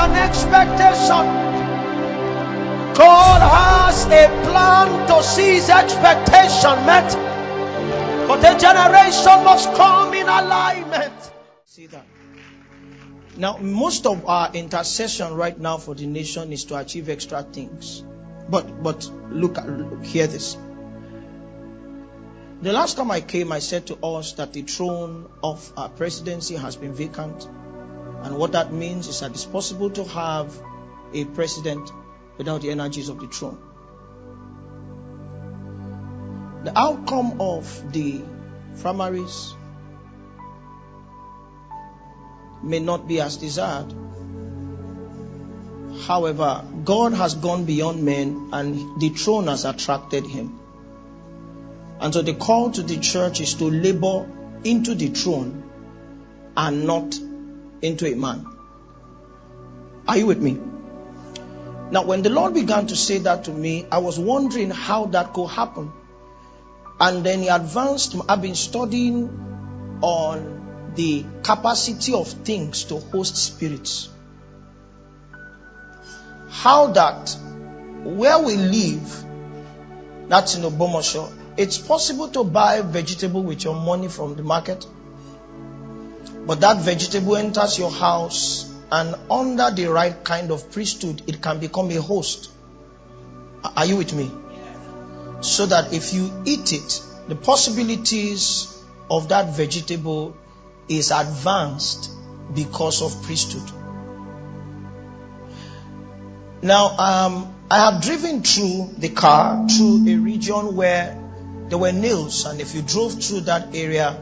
an expectation. God has a plan to see his expectation met. But the generation must come in alignment. See that? Now, most of our intercession right now for the nation is to achieve extra things. But hear this. The last time I came, I said to us that the throne of our presidency has been vacant. And what that means is that it's possible to have a president without the energies of the throne. The outcome of the primaries may not be as desired. However, God has gone beyond men and the throne has attracted him. And so the call to the church is to labor into the throne and not into a man. Are you with me? Now, when the Lord began to say that to me, I was wondering how that could happen. And then he advanced. I've been studying on the capacity of things to host spirits. How that where we live, that's in Obomosho, it's possible to buy vegetable with your money from the market. But that vegetable enters your house, and under the right kind of priesthood, it can become a host. Are you with me? So that if you eat it, the possibilities of that vegetable is advanced because of priesthood. Now, I have driven through the car through a region where there were nails, and if you drove through that area,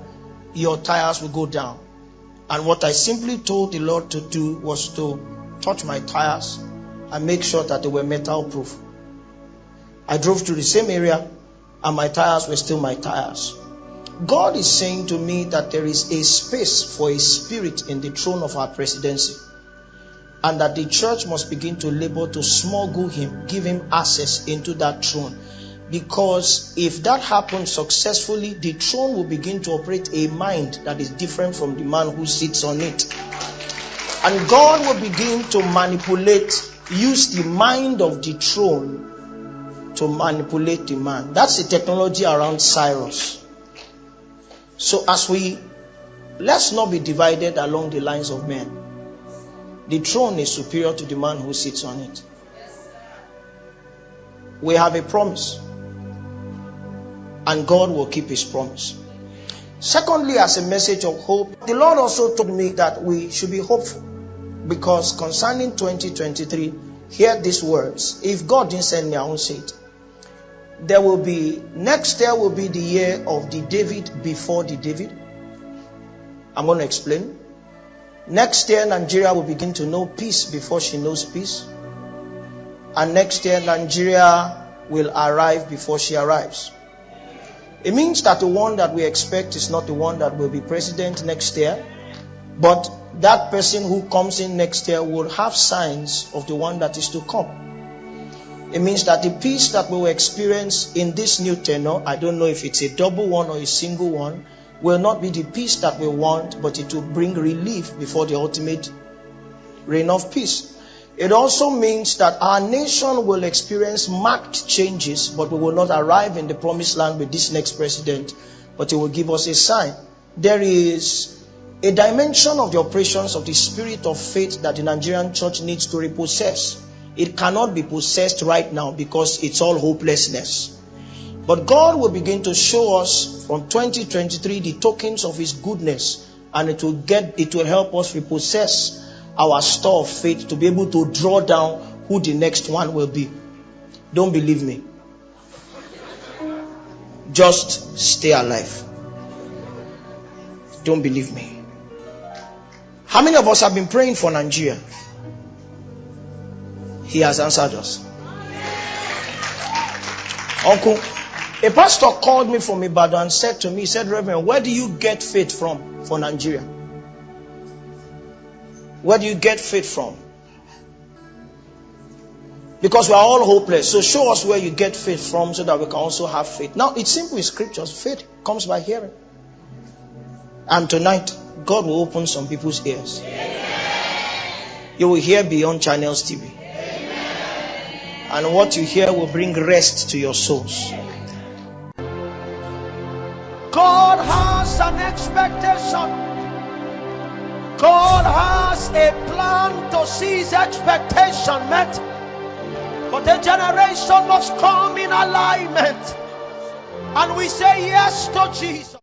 your tires will go down. And what I simply told the Lord to do was to touch my tires and make sure that they were metal proof. I drove through the same area and my tires were still my tires. God is saying to me that there is a space for a spirit in the throne of our presidency, and that the church must begin to labor to smuggle him, give him access into that throne. Because if that happens successfully, the throne will begin to operate a mind that is different from the man who sits on it. And God will begin to use the mind of the throne to manipulate the man. That's the technology around Cyrus. So let's not be divided along the lines of men. The throne is superior to the man who sits on it. We have a promise, and God will keep his promise. Secondly, as a message of hope, the Lord also told me that we should be hopeful, because concerning 2023, hear these words. If God didn't send me, I won't say it. Next year will be the year of the David before the David. I'm going to explain. Next year, Nigeria will begin to know peace before she knows peace. And next year, Nigeria will arrive before she arrives. It means that the one that we expect is not the one that will be president next year, but that person who comes in next year will have signs of the one that is to come. It means that the peace that we will experience in this new tenure, I don't know if it's a double one or a single one, will not be the peace that we want, but it will bring relief before the ultimate reign of peace. It also means that our nation will experience marked changes, but we will not arrive in the promised land with this next president, but it will give us a sign. There is a dimension of the operations of the spirit of faith that the Nigerian church needs to repossess. It cannot be possessed right now because it's all hopelessness. But God will begin to show us from 2023 the tokens of his goodness, and it will help us repossess our store of faith to be able to draw down who the next one will be. Don't believe me. Just stay alive. Don't believe me. How many of us have been praying for Nigeria? He has answered us. Uncle, a pastor called me from Ibadan and said to me, he said, Reverend, where do you get faith from for Nigeria? Where do you get faith from? Because we are all hopeless. So show us where you get faith from so that we can also have faith. Now, it's simple in scriptures. Faith comes by hearing. And tonight, God will open some people's ears. You will hear beyond Channels TV. And what you hear will bring rest to your souls. God has an expectation. God has a plan to see his expectation met. But the generation must come in alignment. And we say yes to Jesus.